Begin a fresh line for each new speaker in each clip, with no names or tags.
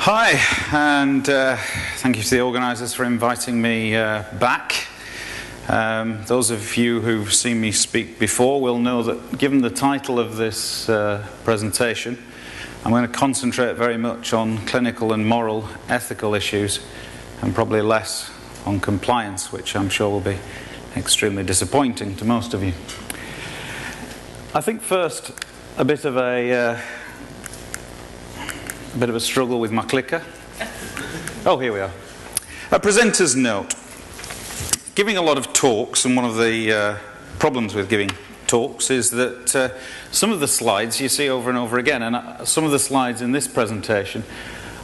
Hi, and thank you to the organisers for inviting me back. Those of you who've seen me speak before will know that given the title of this presentation, I'm going to concentrate very much on clinical and moral ethical issues and probably less on compliance, which I'm sure will be extremely disappointing to most of you. I think first a bit of a struggle with my clicker. Oh, here we are. A presenter's note. Giving a lot of talks, and one of the problems with giving talks is that some of the slides you see over and over again, and some of the slides in this presentation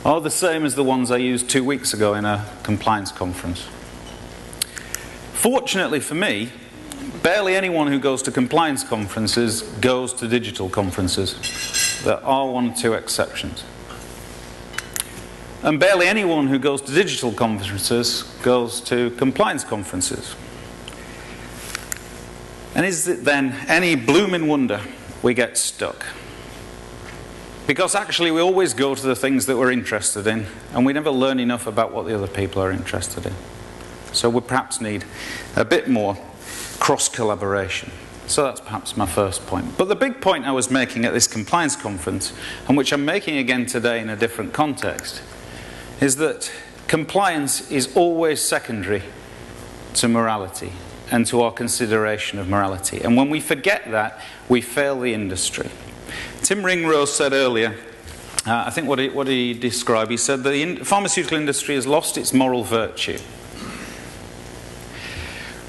are the same as the ones I used 2 weeks ago in a compliance conference. Fortunately for me, barely anyone who goes to compliance conferences goes to digital conferences. There are one or two exceptions. And barely anyone who goes to digital conferences goes to compliance conferences. And is it then any blooming wonder we get stuck? Because actually we always go to the things that we're interested in, and we never learn enough about what the other people are interested in. So we perhaps need a bit more cross-collaboration. So that's perhaps my first point. But the big point I was making at this compliance conference, and which I'm making again today in a different context, is that compliance is always secondary to morality and to our consideration of morality. And when we forget that, we fail the industry. Tim Ringrose said earlier, I think what he described, he said the pharmaceutical industry has lost its moral virtue.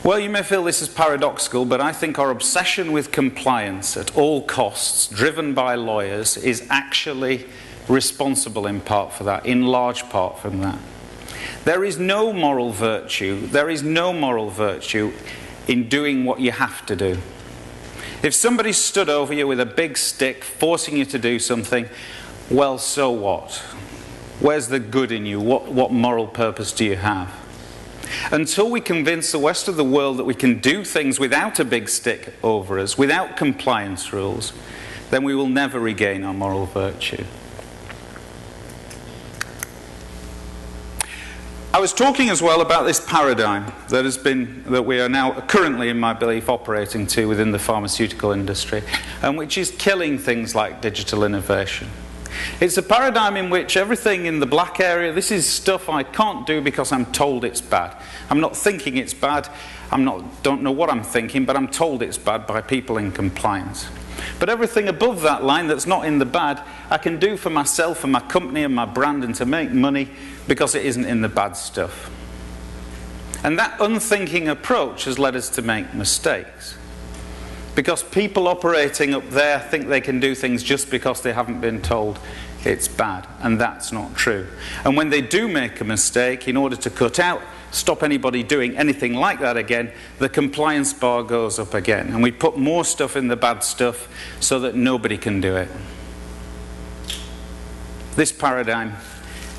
Well, you may feel this is paradoxical, but I think our obsession with compliance at all costs, driven by lawyers, is actually responsible in part for that, in large part from that. There is no moral virtue in doing what you have to do. If somebody stood over you with a big stick forcing you to do something, well, so what? Where's the good in you? What moral purpose do you have? Until we convince the rest of the world that we can do things without a big stick over us, without compliance rules, then we will never regain our moral virtue. I was talking as well about this paradigm that we are now currently, in my belief, operating to within the pharmaceutical industry, and which is killing things like digital innovation. It's a paradigm in which everything in the black area, this is stuff I can't do because I'm told it's bad. I'm not thinking it's bad, don't know what I'm thinking, but I'm told it's bad by people in compliance. But everything above that line that's not in the bad, I can do for myself and my company and my brand and to make money because it isn't in the bad stuff. And that unthinking approach has led us to make mistakes. Because people operating up there think they can do things just because they haven't been told it's bad. And that's not true. And when they do make a mistake, in order to stop anybody doing anything like that again, the compliance bar goes up again. And we put more stuff in the bad stuff so that nobody can do it. This paradigm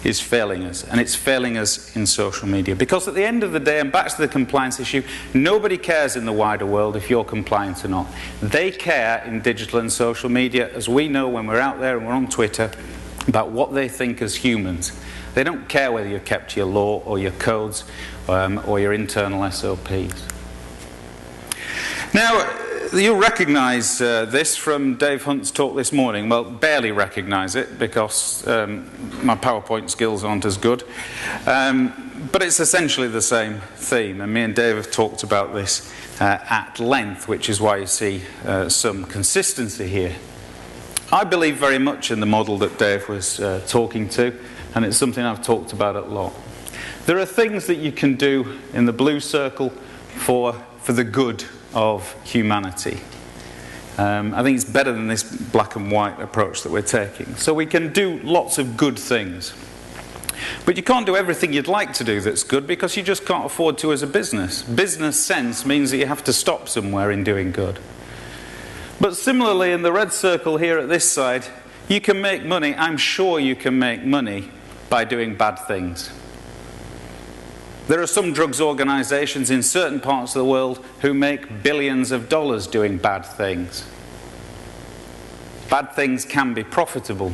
is failing us, and it's failing us in social media. Because at the end of the day, and back to the compliance issue, nobody cares in the wider world if you're compliant or not. They care in digital and social media, as we know when we're out there and we're on Twitter, about what they think as humans. They don't care whether you've kept your law or your codes or your internal SOPs. Now, you'll recognise this from Dave Hunt's talk this morning. Well, barely recognise it because my PowerPoint skills aren't as good. But it's essentially the same theme. And me and Dave have talked about this at length, which is why you see some consistency here. I believe very much in the model that Dave was talking to, and it's something I've talked about a lot. There are things that you can do in the blue circle for the good of humanity. I think it's better than this black and white approach that we're taking. So we can do lots of good things. But you can't do everything you'd like to do that's good because you just can't afford to as a business. Business sense means that you have to stop somewhere in doing good. But similarly, in the red circle here at this side, you can make money, I'm sure you can make money by doing bad things. There are some drugs organisations in certain parts of the world who make billions of dollars doing bad things. Bad things can be profitable.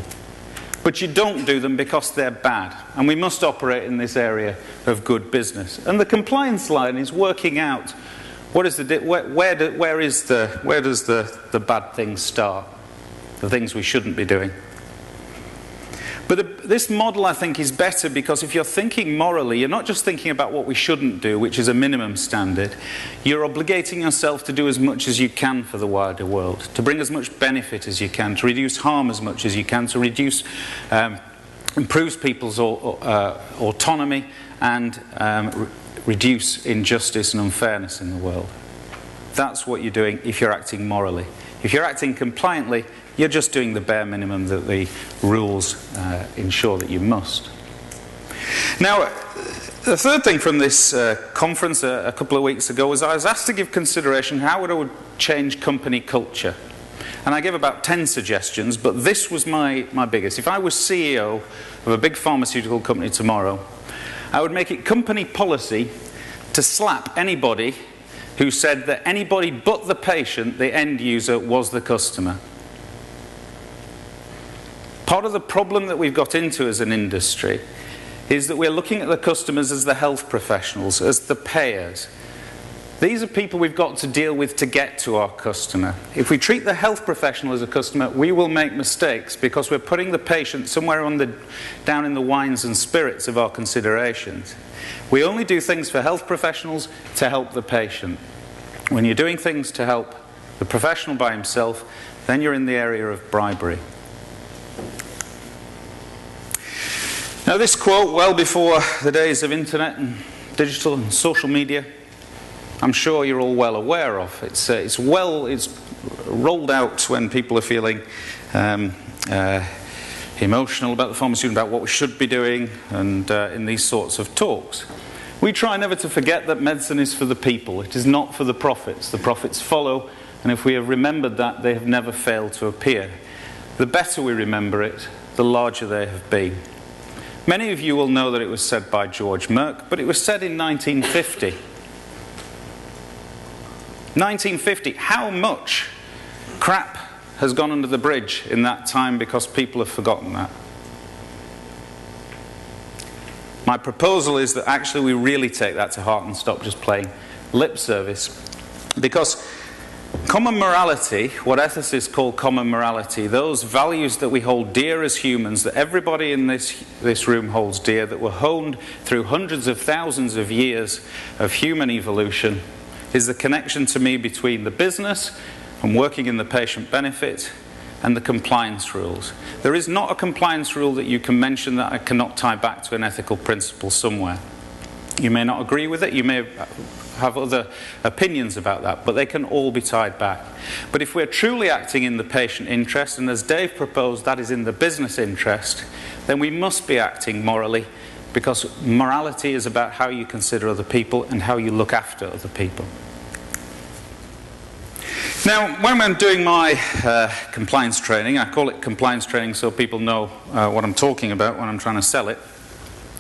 But you don't do them because they're bad. And we must operate in this area of good business. And the compliance line is working out what is where does the bad things start, the things we shouldn't be doing. But this model, I think, is better because if you're thinking morally, you're not just thinking about what we shouldn't do, which is a minimum standard. You're obligating yourself to do as much as you can for the wider world, to bring as much benefit as you can, to reduce harm as much as you can, to reduce, improve people's autonomy and reduce injustice and unfairness in the world. That's what you're doing if you're acting morally. If you're acting compliantly, you're just doing the bare minimum that the rules ensure that you must. Now, the third thing from this conference a couple of weeks ago was I was asked to give consideration how I would change company culture. And I gave about 10 suggestions, but this was my biggest. If I was CEO of a big pharmaceutical company tomorrow, I would make it company policy to slap anybody who said that anybody but the patient, the end user, was the customer. Part of the problem that we've got into as an industry is that we're looking at the customers as the health professionals, as the payers. These are people we've got to deal with to get to our customer. If we treat the health professional as a customer, we will make mistakes because we're putting the patient somewhere down in the wines and spirits of our considerations. We only do things for health professionals to help the patient. When you're doing things to help the professional by himself, then you're in the area of bribery. Now, this quote, well before the days of internet and digital and social media, I'm sure you're all well aware of. It's rolled out when people are feeling emotional about the pharmaceutical, about what we should be doing, and in these sorts of talks. We try never to forget that medicine is for the people. It is not for the profits. The profits follow, and if we have remembered that, they have never failed to appear. The better we remember it, the larger they have been. Many of you will know that it was said by George Merck, but it was said in 1950. 1950, how much crap has gone under the bridge in that time because people have forgotten that? My proposal is that actually we really take that to heart and stop just playing lip service. Because common morality, what ethicists call common morality, those values that we hold dear as humans, that everybody in this room holds dear, that were honed through hundreds of thousands of years of human evolution, is the connection to me between the business and working in the patient benefit and the compliance rules. There is not a compliance rule that you can mention that I cannot tie back to an ethical principle somewhere. You may not agree with it, you may have other opinions about that, but they can all be tied back. But if we're truly acting in the patient interest, and as Dave proposed, that is in the business interest, then we must be acting morally, because morality is about how you consider other people and how you look after other people. Now, when I'm doing my compliance training, I call it compliance training so people know what I'm talking about when I'm trying to sell it.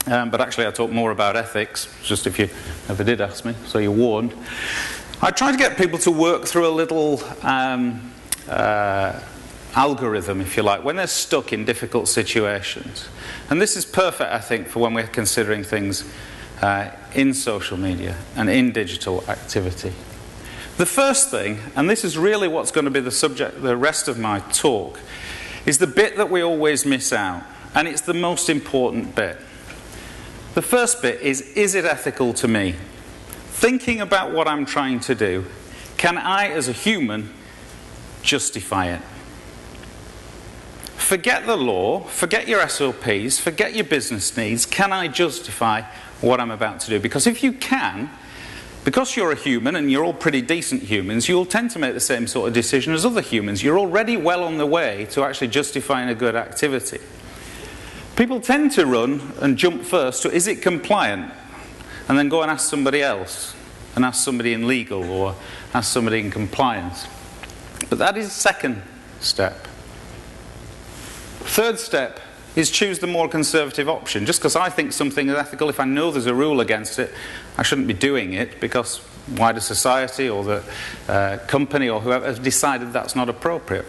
But actually I talk more about ethics, just if you ever did ask me, so you're warned. I try to get people to work through a little algorithm, if you like, when they're stuck in difficult situations. And this is perfect, I think, for when we're considering things in social media and in digital activity. The first thing, and this is really what's going to be the subject, the rest of my talk, is the bit that we always miss out, and it's the most important bit. The first bit is it ethical to me? Thinking about what I'm trying to do, can I, as a human, justify it? Forget the law, forget your SOPs, forget your business needs. Can I justify what I'm about to do? Because if you can, because you're a human and you're all pretty decent humans, you'll tend to make the same sort of decision as other humans. You're already well on the way to actually justifying a good activity. People tend to run and jump first to, is it compliant? And then go and ask somebody else, and ask somebody in legal or ask somebody in compliance. But that is the second step. Third step is choose the more conservative option. Just because I think something is ethical, if I know there's a rule against it, I shouldn't be doing it because wider society or the company or whoever has decided that's not appropriate.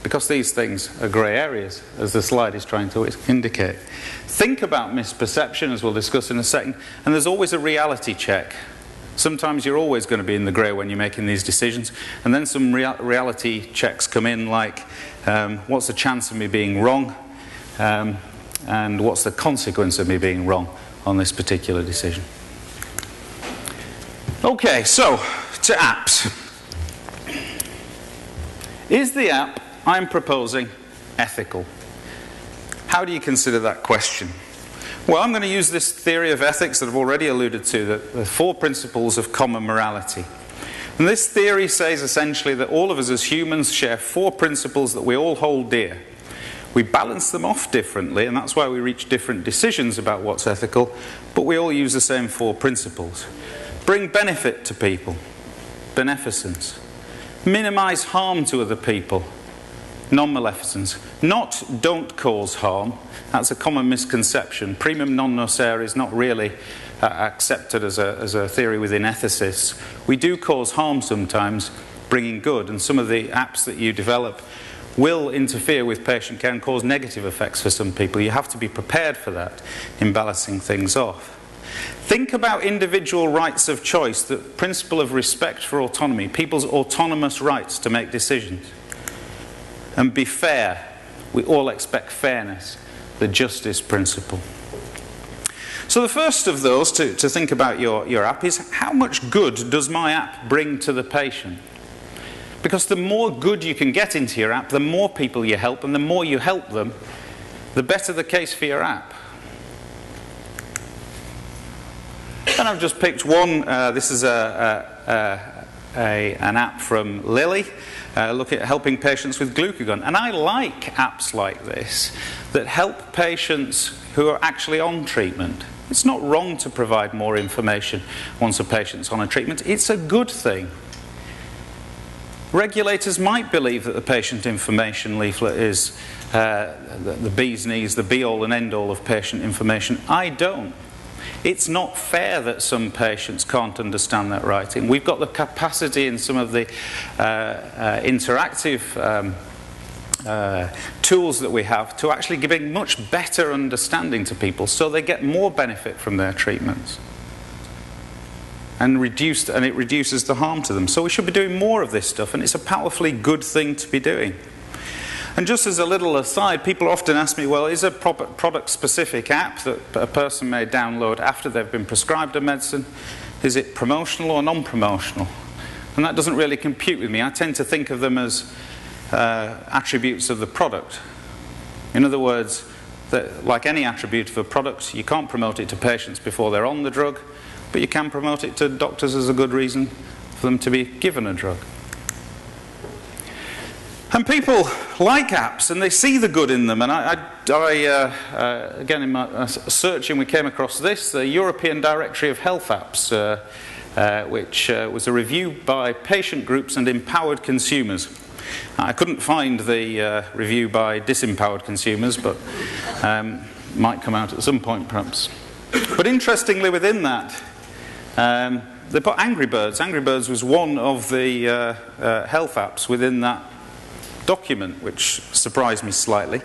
because these things are grey areas, as the slide is trying to indicate. Think about misperception, as we'll discuss in a second, and there's always a reality check. Sometimes you're always going to be in the grey when you're making these decisions, and then some reality checks come in, like what's the chance of me being wrong, and what's the consequence of me being wrong on this particular decision. Okay, so to apps. Is the app I'm proposing ethical? How do you consider that question? Well, I'm going to use this theory of ethics that I've already alluded to, the 4 principles of common morality. And this theory says essentially that all of us as humans share 4 principles that we all hold dear. We balance them off differently, and that's why we reach different decisions about what's ethical, but we all use the same 4 principles. Bring benefit to people, beneficence. Minimize harm to other people, non-maleficence. Not don't cause harm. That's a common misconception. Primum non nocere is not really accepted as a theory within ethicists. We do cause harm sometimes, bringing good, and some of the apps that you develop will interfere with patient care and cause negative effects for some people. You have to be prepared for that in balancing things off. Think about individual rights of choice, the principle of respect for autonomy, people's autonomous rights to make decisions. And be fair. We all expect fairness, the justice principle. So the first of those to think about your app is, how much good does my app bring to the patient? Because the more good you can get into your app, the more people you help, and the more you help them, the better the case for your app. And I've just picked one. This is an app from Lilly, look at helping patients with glucagon. And I like apps like this that help patients who are actually on treatment. It's not wrong to provide more information once a patient's on a treatment. It's a good thing. Regulators might believe that the patient information leaflet is the bee's knees, the be-all and end-all of patient information. I don't. It's not fair that some patients can't understand that writing. We've got the capacity in some of the interactive tools that we have to actually give much better understanding to people, so they get more benefit from their treatments. And it reduces the harm to them. So we should be doing more of this stuff, and it's a powerfully good thing to be doing. And just as a little aside, people often ask me, well, is a product-specific app that a person may download after they've been prescribed a medicine, is it promotional or non-promotional? And that doesn't really compute with me. I tend to think of them as attributes of the product. In other words, that, like any attribute of a product, you can't promote it to patients before they're on the drug, but you can promote it to doctors as a good reason for them to be given a drug. And people like apps, and they see the good in them. And again, in my searching, we came across this, the European Directory of Health Apps, which was a review by patient groups and empowered consumers. I couldn't find the review by disempowered consumers, but might come out at some point, perhaps. But interestingly, within that, they put Angry Birds. Angry Birds was one of the health apps within that document, which surprised me slightly.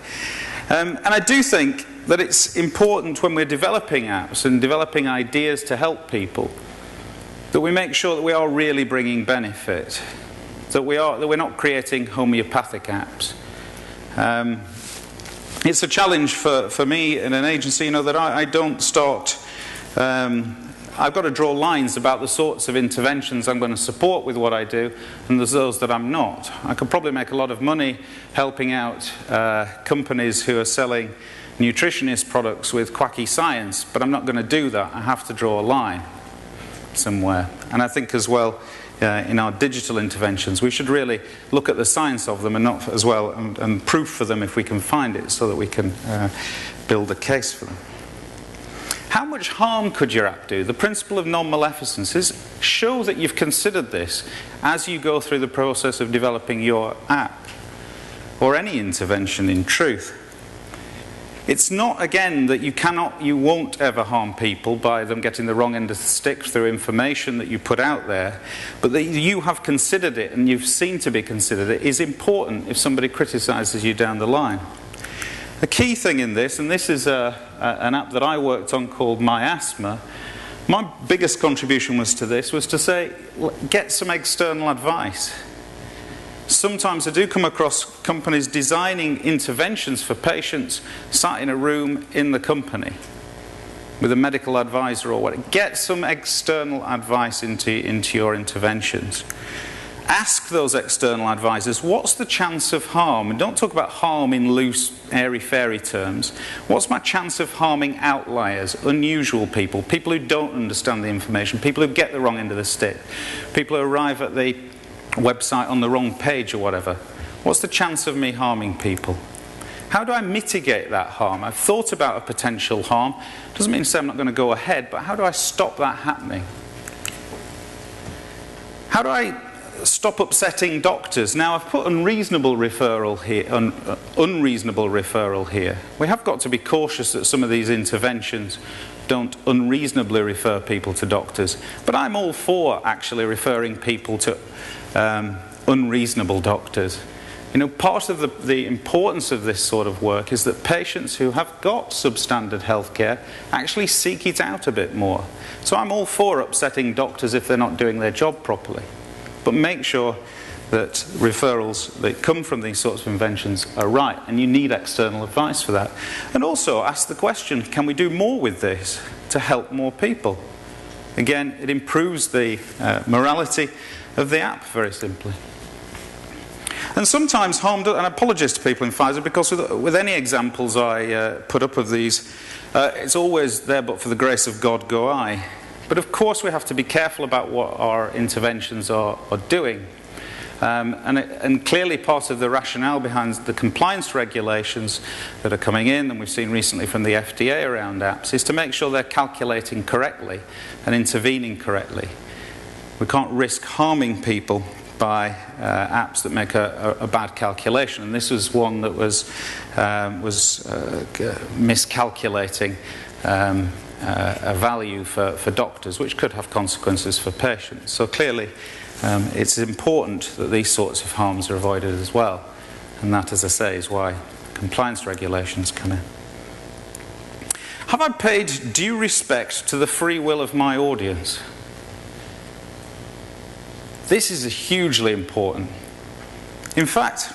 And I do think that it's important when we're developing apps and developing ideas to help people that we make sure that we are really bringing benefit, that we're not creating homeopathic apps. It's a challenge for me in an agency, that I don't start. I've got to draw lines about the sorts of interventions I'm going to support with what I do, and there's those that I'm not. I could probably make a lot of money helping out companies who are selling nutritionist products with quacky science, but I'm not going to do that. I have to draw a line somewhere. And I think as well, in our digital interventions, we should really look at the science of them and not as well, and proof for them if we can find it, so that we can build a case for them. How much harm could your app do? The principle of non-maleficence is show that you've considered this as you go through the process of developing your app, or any intervention in truth. It's not, again, that you won't ever harm people by them getting the wrong end of the stick through information that you put out there, but that you have considered it, and you've seen to be considered it, is important if somebody criticises you down the line. The key thing in this, and this is an app that I worked on called My Asthma, my biggest contribution was to say, get some external advice. Sometimes I do come across companies designing interventions for patients sat in a room in the company with a medical advisor or whatever. Get some external advice into your interventions. Ask those external advisors, what's the chance of harm? And don't talk about harm in loose, airy-fairy terms. What's my chance of harming outliers, unusual people, people who don't understand the information, people who get the wrong end of the stick, people who arrive at the website on the wrong page or whatever? What's the chance of me harming people? How do I mitigate that harm? I've thought about a potential harm. Doesn't mean to say I'm not going to go ahead, but how do I stop that happening? How do I stop upsetting doctors? Now, I've put unreasonable referral here. We have got to be cautious that some of these interventions don't unreasonably refer people to doctors. But I'm all for actually referring people to unreasonable doctors. You know, part of the importance of this sort of work is that patients who have got substandard healthcare actually seek it out a bit more. So I'm all for upsetting doctors if they're not doing their job properly. But make sure that referrals that come from these sorts of inventions are right, and you need external advice for that. And also ask the question, can we do more with this to help more people? Again, it improves the morality of the app, very simply. And sometimes harm, and apologies to people in Pfizer, because with any examples I put up of these, it's always there, but for the grace of God go I. But of course we have to be careful about what our interventions are doing. And clearly part of the rationale behind the compliance regulations that are coming in, and we've seen recently from the FDA around apps, is to make sure they're calculating correctly and intervening correctly. We can't risk harming people by apps that make a bad calculation. And this was one that was miscalculating a value for doctors, which could have consequences for patients. So clearly it's important that these sorts of harms are avoided as well. And that, as I say, is why compliance regulations come in. Have I paid due respect to the free will of my audience? This is hugely important. In fact,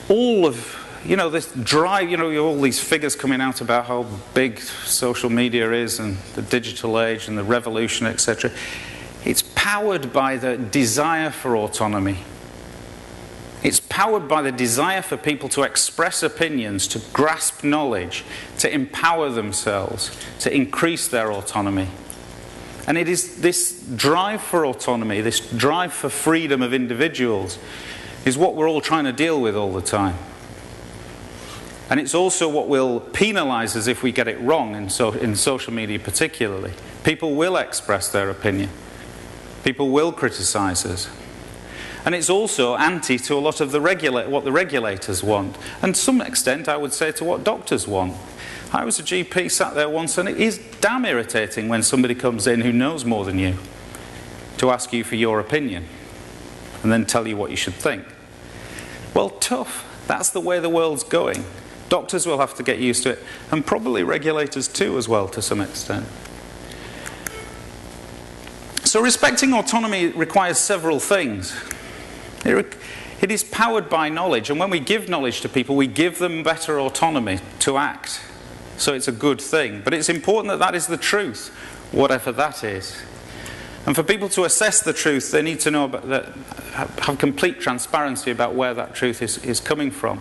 all of this drive, all these figures coming out about how big social media is and the digital age and the revolution, etc. It's powered by the desire for autonomy. It's powered by the desire for people to express opinions, to grasp knowledge, to empower themselves, to increase their autonomy. And it is this drive for autonomy, this drive for freedom of individuals, is what we're all trying to deal with all the time. And it's also what will penalise us if we get it wrong, in social media particularly. People will express their opinion. People will criticise us. And it's also anti to a lot of what the regulators want. And to some extent, I would say, to what doctors want. I was a GP, sat there once, and it is damn irritating when somebody comes in who knows more than you to ask you for your opinion and then tell you what you should think. Well, tough. That's the way the world's going. Doctors will have to get used to it, and probably regulators too as well, to some extent. So respecting autonomy requires several things. It is powered by knowledge, and when we give knowledge to people, we give them better autonomy to act. So it's a good thing. But it's important that that is the truth, whatever that is. And for people to assess the truth, they need to know have complete transparency about where that truth is coming from.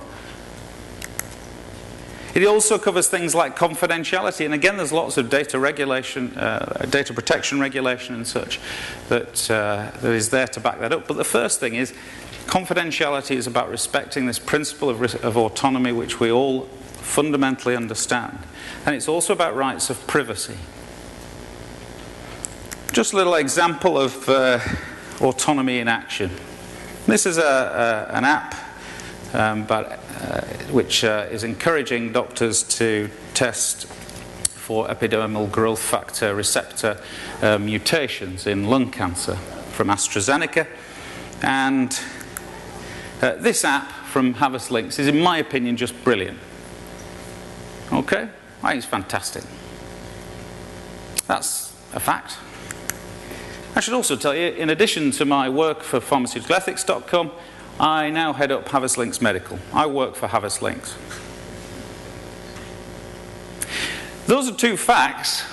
It also covers things like confidentiality, and again there's lots of data regulation, data protection regulation and such that is there to back that up. But the first thing is, confidentiality is about respecting this principle of autonomy which we all fundamentally understand. And it's also about rights of privacy. Just a little example of autonomy in action. This is an app about which is encouraging doctors to test for epidermal growth factor receptor mutations in lung cancer from AstraZeneca. And this app from Harvest Links is, in my opinion, just brilliant. Okay? I think it's fantastic. That's a fact. I should also tell you, in addition to my work for pharmaceuticalethics.com, I now head up Harvest Links Medical. I work for Harvest Links. Those are two facts,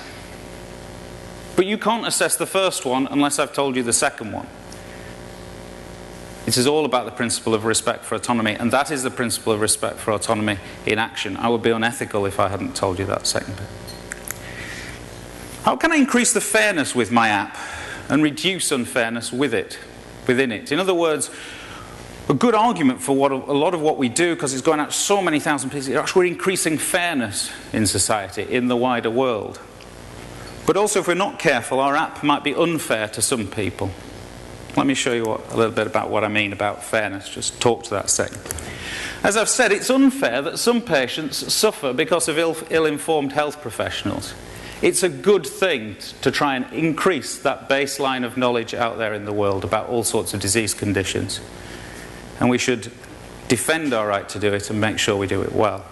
but you can't assess the first one unless I've told you the second one. It is all about the principle of respect for autonomy, and that is the principle of respect for autonomy in action. I would be unethical if I hadn't told you that second bit. How can I increase the fairness with my app and reduce unfairness within it? In other words, a good argument for a lot of what we do, because it's going out to so many thousand pieces, we're increasing fairness in society, in the wider world. But also, if we're not careful, our app might be unfair to some people. Let me show you a little bit about what I mean about fairness. Just talk to that a second. As I've said, it's unfair that some patients suffer because of ill-informed health professionals. It's a good thing to try and increase that baseline of knowledge out there in the world about all sorts of disease conditions. And we should defend our right to do it and make sure we do it well.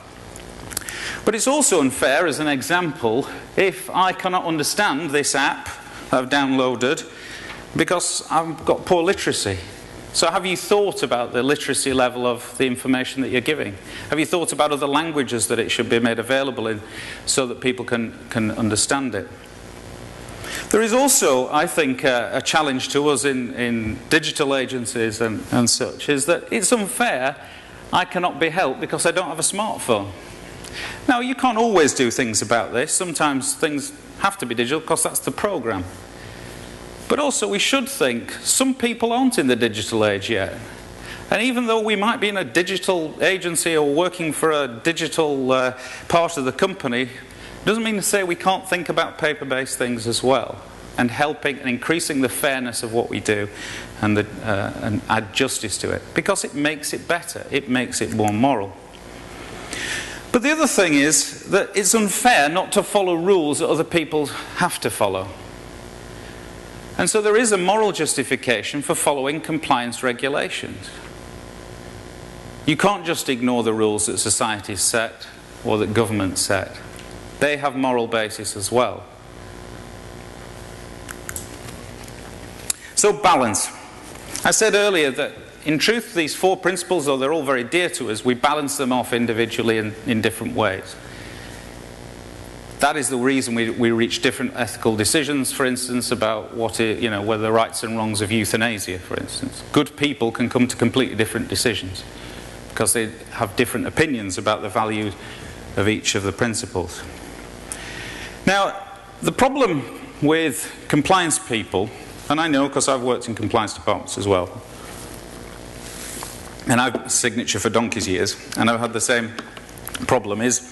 But it's also unfair, as an example, if I cannot understand this app that I've downloaded because I've got poor literacy. So have you thought about the literacy level of the information that you're giving? Have you thought about other languages that it should be made available in so that people can understand it? There is also, I think, a challenge to us in digital agencies and such, is that it's unfair I cannot be helped because I don't have a smartphone. Now, you can't always do things about this. Sometimes things have to be digital because that's the program. But also we should think some people aren't in the digital age yet. And even though we might be in a digital agency or working for a digital part of the company, doesn't mean to say we can't think about paper-based things as well, and helping and increasing the fairness of what we do and add justice to it, because it makes it better, it makes it more moral. But the other thing is that it's unfair not to follow rules that other people have to follow. And so there is a moral justification for following compliance regulations. You can't just ignore the rules that society set or that government set. They have moral basis as well. So balance. I said earlier that in truth these four principles, though they're all very dear to us, we balance them off individually in different ways. That is the reason we reach different ethical decisions, for instance, about whether the rights and wrongs of euthanasia, for instance. Good people can come to completely different decisions because they have different opinions about the value of each of the principles. Now, the problem with compliance people, and I know because I've worked in compliance departments as well, and I've signature for donkey's years, and I've had the same problem, is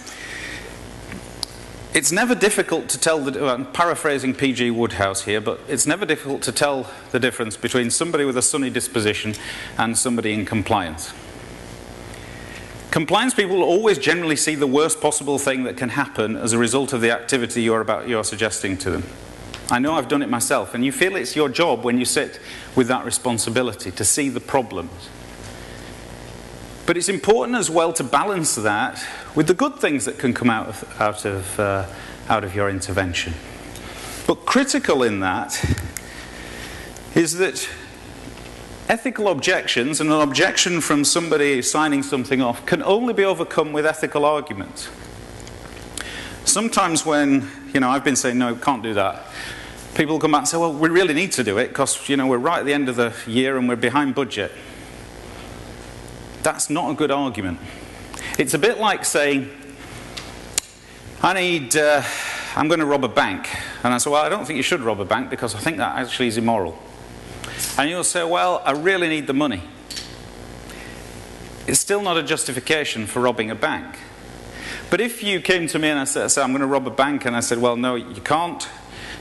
it's never difficult to tell I'm paraphrasing P.G. Wodehouse here, but it's never difficult to tell the difference between somebody with a sunny disposition and somebody in compliance. Compliance people will always generally see the worst possible thing that can happen as a result of the activity you're suggesting to them. I know I've done it myself, and you feel it's your job when you sit with that responsibility to see the problems. But it's important as well to balance that with the good things that can come out of your intervention. But critical in that is that ethical objections, and an objection from somebody signing something off, can only be overcome with ethical arguments. Sometimes when, I've been saying, no, we can't do that, people come back and say, well, we really need to do it because, we're right at the end of the year and we're behind budget. That's not a good argument. It's a bit like saying, I'm going to rob a bank. And I say, well, I don't think you should rob a bank because I think that actually is immoral. And you'll say, well, I really need the money. It's still not a justification for robbing a bank. But if you came to me and I said, I'm going to rob a bank, and I said, well, no, you can't,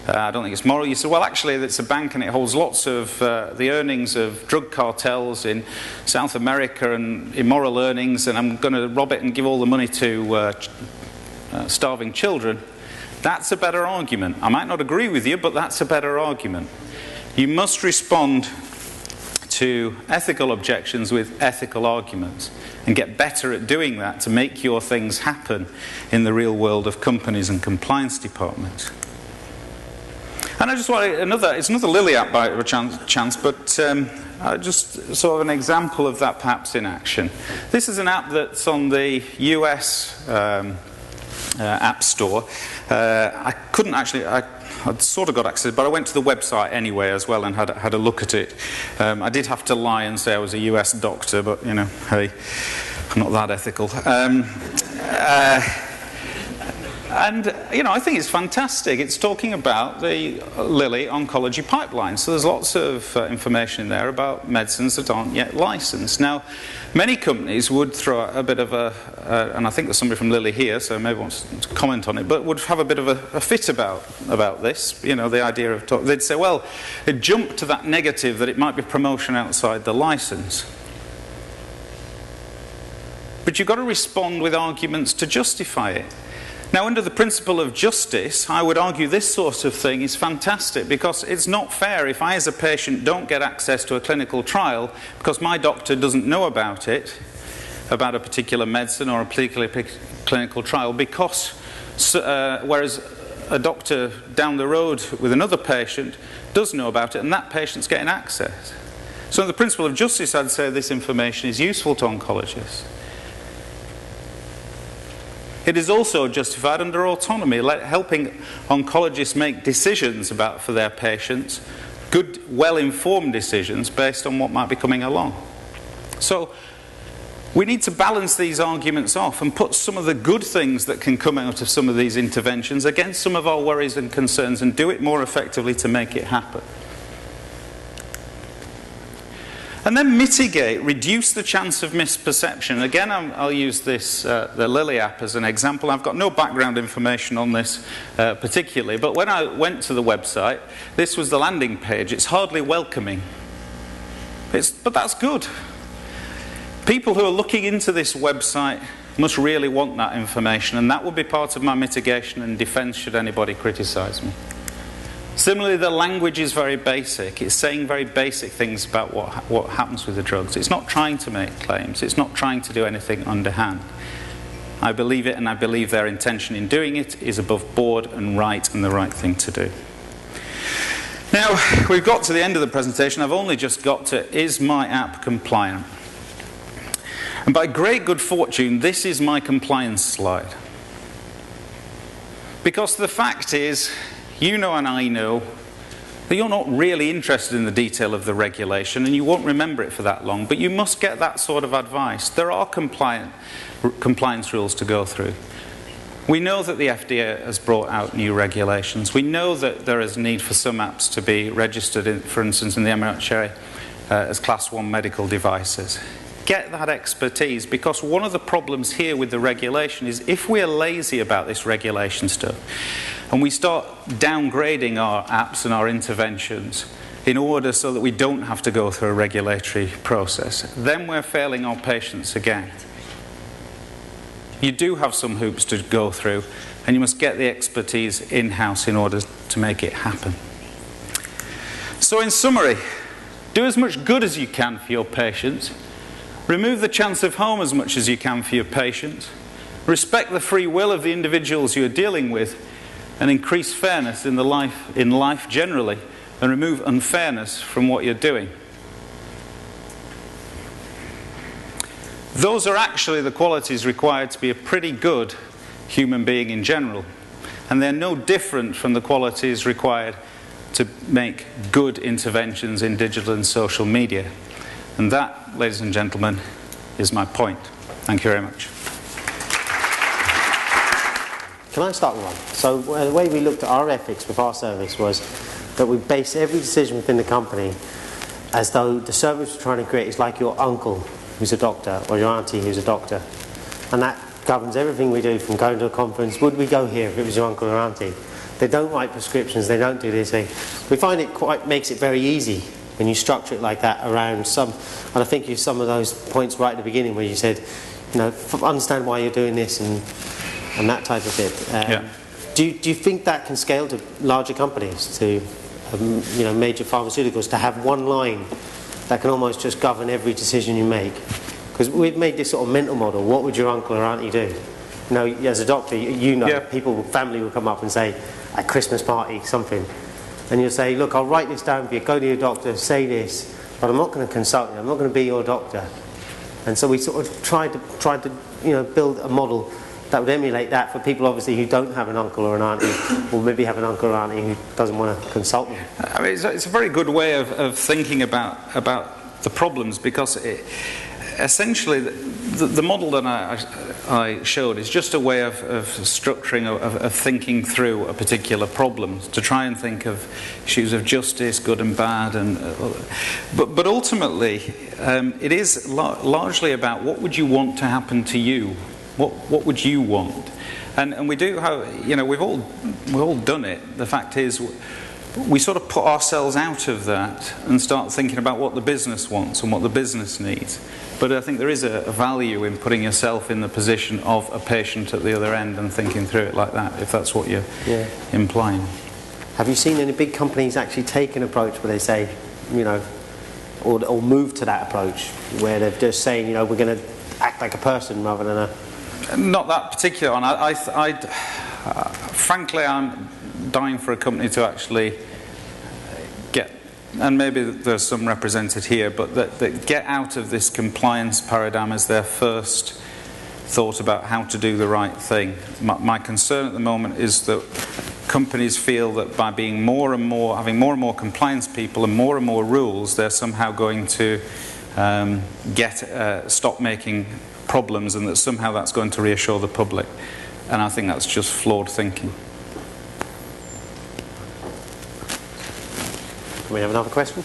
I don't think it's moral. You say, well, actually, it's a bank and it holds lots of the earnings of drug cartels in South America and immoral earnings, and I'm going to rob it and give all the money to starving children. That's a better argument. I might not agree with you, but that's a better argument. You must respond to ethical objections with ethical arguments and get better at doing that to make your things happen in the real world of companies and compliance departments. And I just want it's another Lily app by a chance, but just sort of an example of that perhaps in action. This is an app that's on the US App Store. I couldn't actually, I'd sort of got access, but I went to the website anyway as well and had a look at it. I did have to lie and say I was a US doctor, but you know, hey, I'm not that ethical. And, you know, I think it's fantastic. It's talking about the Lilly oncology pipeline. So there's lots of information in there about medicines that aren't yet licensed. Now, many companies would throw out a bit of and I think there's somebody from Lilly here, so maybe wants to comment on it, but would have a bit of a fit about this. You know, the idea of they'd say, well, it jumped to that negative that it might be promotion outside the license. But you've got to respond with arguments to justify it. Now, under the principle of justice, I would argue this sort of thing is fantastic, because it's not fair if I as a patient don't get access to a clinical trial because my doctor doesn't know about it, about a particular medicine or a particular clinical trial, because whereas a doctor down the road with another patient does know about it and that patient's getting access. So under the principle of justice, I'd say this information is useful to oncologists. It is also justified under autonomy, helping oncologists make decisions for their patients, good, well-informed decisions based on what might be coming along. So we need to balance these arguments off and put some of the good things that can come out of some of these interventions against some of our worries and concerns and do it more effectively to make it happen. And then mitigate, reduce the chance of misperception. Again, I'll use this, the Lilly app as an example. I've got no background information on this particularly, but when I went to the website, this was the landing page. It's hardly welcoming. But that's good. People who are looking into this website must really want that information, and that will be part of my mitigation and defense should anybody criticize me. Similarly, the language is very basic. It's saying very basic things about what happens with the drugs. It's not trying to make claims. It's not trying to do anything underhand. I believe it, and I believe their intention in doing it is above board and right and the right thing to do. Now, we've got to the end of the presentation. I've only just got to, is my app compliant? And by great good fortune, this is my compliance slide. Because the fact is, you know and I know that you're not really interested in the detail of the regulation and you won't remember it for that long, but you must get that sort of advice. There are compliance rules to go through. We know that the FDA has brought out new regulations. We know that there is a need for some apps to be registered, for instance, in the MHRA as Class 1 medical devices. Get that expertise, because one of the problems here with the regulation is if we are lazy about this regulation stuff and we start downgrading our apps and our interventions in order so that we don't have to go through a regulatory process, then we're failing our patients again. You do have some hoops to go through, and you must get the expertise in-house in order to make it happen. So in summary, do as much good as you can for your patients. Remove the chance of harm as much as you can for your patients. Respect the free will of the individuals you're dealing with, and increase fairness in life generally, and remove unfairness from what you're doing. Those are actually the qualities required to be a pretty good human being in general, and they're no different from the qualities required to make good interventions in digital and social media. And that, ladies and gentlemen, is my point. Thank you very much.
Can I start with one? So the way we looked at our ethics with our service was that we base every decision within the company as though the service we're trying to create is like your uncle who's a doctor or your auntie who's a doctor. And that governs everything we do, from going to a conference. Would we go here if it was your uncle or auntie? They don't write prescriptions, they don't do this thing. We find it makes it very easy when you structure it like that around some, and I think you some of those points right at the beginning where you said, understand why you're doing this and that type of bit. Do you think that can scale to larger companies, to major pharmaceuticals, to have one line that can almost just govern every decision you make? Because we've made this sort of mental model. What would your uncle or auntie do? As a doctor, people, family will come up and say, at Christmas party, something. And you'll say, look, I'll write this down for you, go to your doctor, say this, but I'm not going to consult you, I'm not going to be your doctor. And so we sort of tried to build a model that would emulate that for people obviously who don't have an uncle or an auntie, or maybe have an uncle or auntie who doesn't want to consult them.
I mean, it's a very good way of thinking about the problems, because essentially the model that I showed is just a way of structuring, of thinking through a particular problem, to try and think of issues of justice, good and bad, but ultimately it is largely about what would you want to happen to you. What would you want? And we do have, we've all done it. The fact is, we sort of put ourselves out of that and start thinking about what the business wants and what the business needs. But I think there is a value in putting yourself in the position of a patient at the other end and thinking through it like that, if that's what you're implying.
Have you seen any big companies actually take an approach where they say, or move to that approach, where they're just saying, we're going to act like a person rather than a...
Not that particular one. Frankly, I'm dying for a company to actually get, and maybe there's some represented here, but that get out of this compliance paradigm as their first thought about how to do the right thing. My concern at the moment is that companies feel that by being having more and more compliance people and more rules, they're somehow going to stop making problems, and that somehow that's going to reassure the public. And I think that's just flawed thinking.
Can we have another question?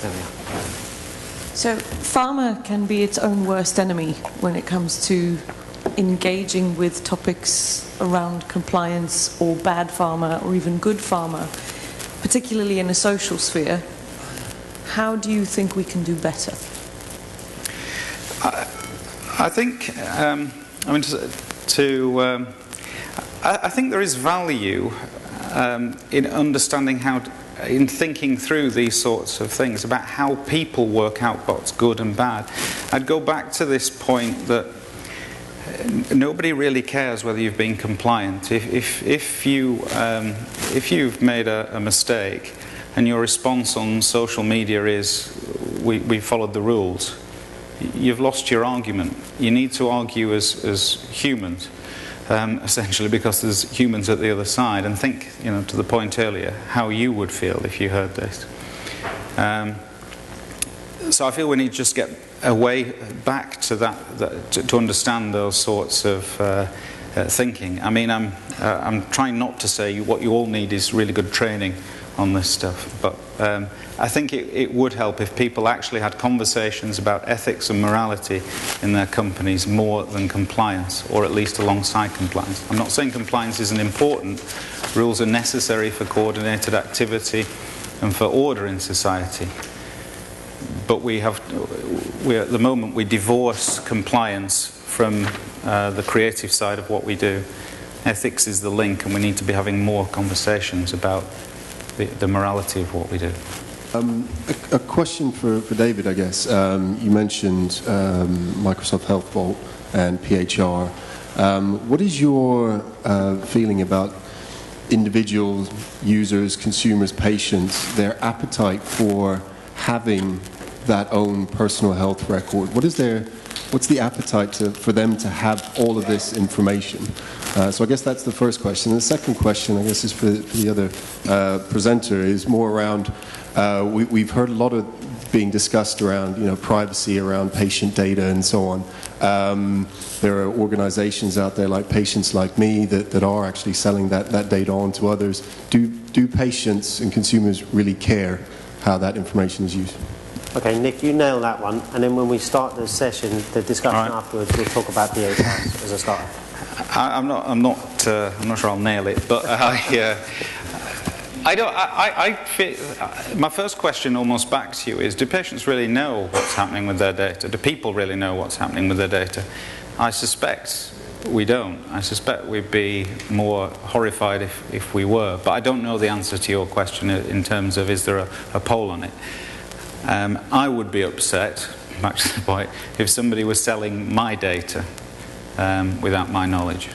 There we are.
So pharma can be its own worst enemy when it comes to engaging with topics around compliance or bad pharma or even good pharma, particularly in a social sphere. How do you think we can do better?
I think, I think there is value in understanding in thinking through these sorts of things about how people work out what's good and bad. I'd go back to this point that nobody really cares whether you've been compliant. If you've made a mistake and your response on social media is we followed the rules, you've lost your argument. You need to argue as humans, essentially, because there's humans at the other side, and think, to the point earlier, how you would feel if you heard this. So I feel we need to just get a way back to that to understand those sorts of thinking. I mean, I'm trying not to say what you all need is really good training on this stuff, but I think it would help if people actually had conversations about ethics and morality in their companies more than compliance, or at least alongside compliance. I'm not saying compliance isn't important. Rules are necessary for coordinated activity and for order in society. But at the moment we divorce compliance from the creative side of what we do. Ethics is the link, and we need to be having more conversations about the morality of what we do.
A question for David, I guess. You mentioned Microsoft Health Vault and PHR. What is your feeling about individual users, consumers, patients, their appetite for having that own personal health record? What's the appetite for them to have all of this information? So I guess that's the first question. And the second question, I guess, is for the other presenter, is more around, we've heard a lot of being discussed around, privacy, around patient data and so on. There are organizations out there like Patients Like Me that are actually selling that data on to others. Do patients and consumers really care how that information is used?
Okay, Nick, you nail that one, and then when we start the session, the discussion afterwards, we'll talk about DHR as a starter.
I'm not I'm not sure I'll nail it, but my first question almost back to you is, do patients really know what's happening with their data? Do people really know what's happening with their data? I suspect we don't. I suspect we'd be more horrified if we were, but I don't know the answer to your question in terms of, is there a poll on it? I would be upset, back to the point, if somebody was selling my data without my knowledge.